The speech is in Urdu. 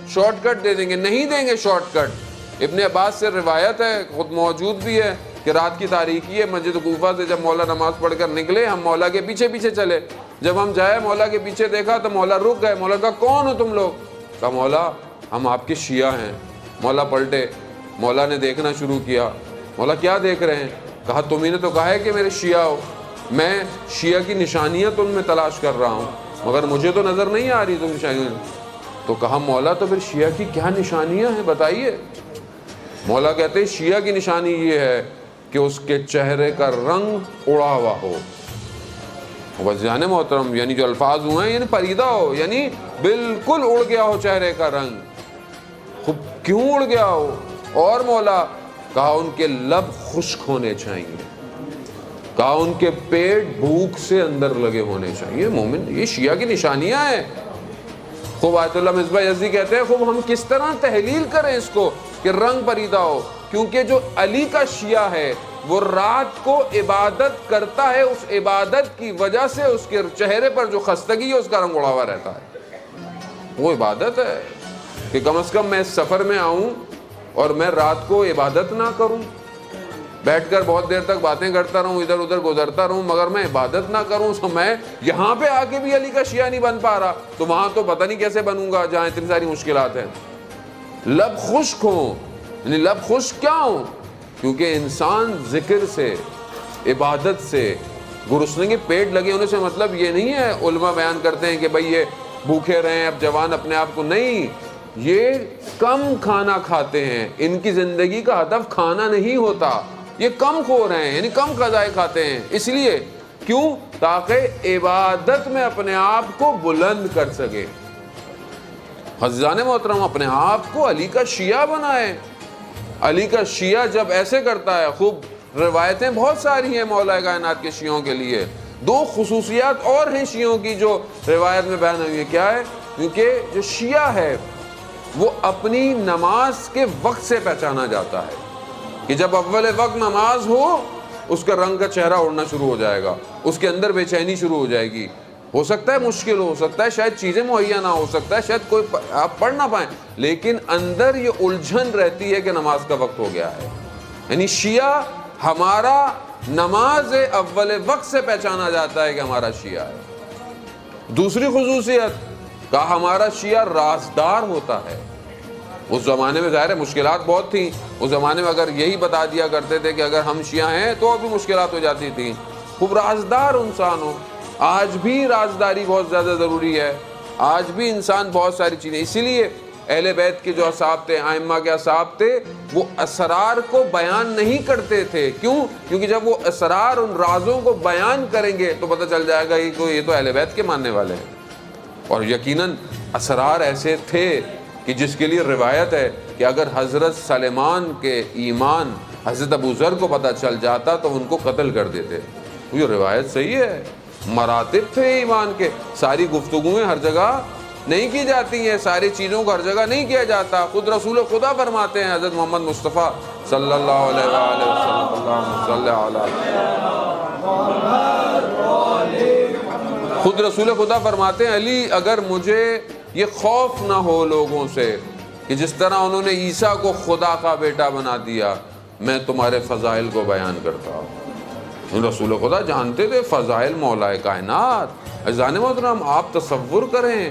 شارٹ کٹ دے دیں گے. نہیں دیں گے شارٹ کٹ. ابن عباس سے روایت ہے, خود موجود بھی ہے, کہ رات کی تاریکی ہے, مسجد کوفہ سے جب مولا نماز پڑھ کر نکلے, ہم مولا کے پیچھے پیچھے چلے. جب ہم جائے مولا کے پیچھے دیکھا تو مولا رک گئے. مولا کہا کون ہو تم لوگ؟ کہا مولا ہم آپ کے شیعہ ہیں. مولا پلٹے, مولا نے دیکھنا شروع کیا. مولا کیا دیکھ رہے ہیں؟ کہا تمہیں نے تو کہا ہے کہ میرے شیعہ ہو, میں شیعہ کی نشانیاں تم میں تلاش کر رہا ہوں, مگر مجھے تو نظر نہیں آ رہی تم نشانیاں. تو کہا مولا تو پھر شیعہ کی کیا نشانیاں ہیں بتائیے. مولا کہتے ہیں شیعہ کی نشانی یہ ہے کہ اس کے چہرے کا رنگ اڑا ہوا ہو. وزیان محترم, یعنی جو الفاظ ہوئے ہیں, یعنی پریدہ ہو, یعنی بالکل اڑ گیا ہو چہرے کا رنگ. خوب کیوں اڑ گیا ہو؟ اور مولا کہا ان کے لب خشک ہونے چاہیے, کہا ان کے پیٹ بھوک سے اندر لگے ہونے چاہیے. مومن, یہ شیعہ کی نشانیاں ہیں. خوب آیت اللہ مصباح یزدی کہتے ہیں خوب ہم کس طرح تحلیل کریں اس کو کہ رنگ پریدہ ہو. کیونکہ جو علی کا شیعہ ہے وہ رات کو عبادت کرتا ہے, اس عبادت کی وجہ سے اس کے چہرے پر جو خستگی ہے اس کا رنگ اڑا ہوا رہتا ہے. وہ عبادت ہے کہ کم از کم میں اس سفر میں آؤں اور میں رات کو عبادت نہ کروں, بیٹھ کر بہت دیر تک باتیں کرتا رہوں, ادھر ادھر گزرتا رہوں, مگر میں عبادت نہ کروں. تو میں یہاں پہ آ کے بھی علی کا شیعہ نہیں بن پا رہا, تو وہاں تو پتہ نہیں کیسے بنوں گا جہاں اتنی ساری مشکلات ہیں. لب خشک ہوں, یعنی لب خشک کیا ہوں؟ کیونکہ انسان ذکر سے, عبادت سے, گرسنگی پیٹ لگے ہونے سے مطلب یہ نہیں ہے. علماء بیان کرتے ہیں کہ بھئی یہ بھوکے رہیں اب جوان اپنے آپ کو, نہیں, یہ کم کھانا کھاتے ہیں, ان کی زندگی کا ہدف کھانا نہیں ہوتا, یہ کم خور ہیں, یعنی کم غذائیں کھاتے ہیں. اس لیے کیوں؟ تاکہ عبادت میں اپنے آپ کو بلند کر سکے. عزیزان محترم, اپنے آپ کو علی کا شیعہ بنائیں. علی کا شیعہ جب ایسے کرتا ہے, خوب روایتیں بہت ساری ہیں مولا کائنات کے شیعوں کے لیے. دو خصوصیات اور ہیں شیعوں کی جو روایت میں بیان ہوئی ہے. کیا ہے؟ کیونکہ جو شیعہ ہے وہ اپنی نماز کے وقت سے پہچانا جاتا ہے کہ جب اول وقت نماز ہو اس کا رنگ کا چہرہ اڑنا شروع ہو جائے گا, اس کے اندر بے چینی شروع ہو جائے گی. ہو سکتا ہے مشکل ہو سکتا ہے, شاید چیزیں مہیا نہ ہو سکتا ہے, شاید کوئی آپ پڑھ نہ پائیں, لیکن اندر یہ الجھن رہتی ہے کہ نماز کا وقت ہو گیا ہے. یعنی شیعہ ہمارا نماز اول وقت سے پہچانا جاتا ہے کہ ہمارا شیعہ ہے. دوسری خصوصیت کہا ہمارا شیعہ رازدار ہوتا ہے. اس زمانے میں ظاہر ہے مشکلات بہت تھیں, اس زمانے میں اگر یہی بتا دیا کرتے تھے کہ اگر ہم شیعہ ہیں تو بھی مشکلات ہو جاتی تھیں. خوب رازدار انسان ہو. آج بھی رازداری بہت زیادہ ضروری ہے, آج بھی انسان بہت ساری چیزیں, اسی لیے اہل بیت کے جو اصحاب تھے, ائمہ کے اصحاب تھے, وہ اسرار کو بیان نہیں کرتے تھے. کیوں؟ کیونکہ جب وہ اسرار ان رازوں کو بیان کریں گے تو پتہ چل جائے گا یہ تو اہل بیت کے ماننے والے ہیں. اور یقیناً اسرار ایسے تھے کہ جس کے لیے روایت ہے کہ اگر حضرت سلیمان کے ایمان حضرت ابو ذر کو پتہ چل جاتا تو ان کو قتل کر دیتے. یہ روایت صحیح ہے. مراتب تھے ایمان کے. ساری گفتگویں ہر جگہ نہیں کی جاتی ہیں, ساری چیزوں کو ہر جگہ نہیں کیا جاتا. خود رسول خدا فرماتے ہیں, حضرت محمد مصطفیٰ صلی اللہ علیہ وآلہ وسلم, اللہم صلی علی, خود رسول خدا فرماتے ہیں علی اگر مجھے یہ خوف نہ ہو لوگوں سے کہ جس طرح انہوں نے عیسیٰ کو خدا کا بیٹا بنا دیا, میں تمہارے فضائل کو بیان کرتا ہوں. رسول خدا جانتے تھے فضائل مولا کائنات. عزیزان محترم, آپ تصور کریں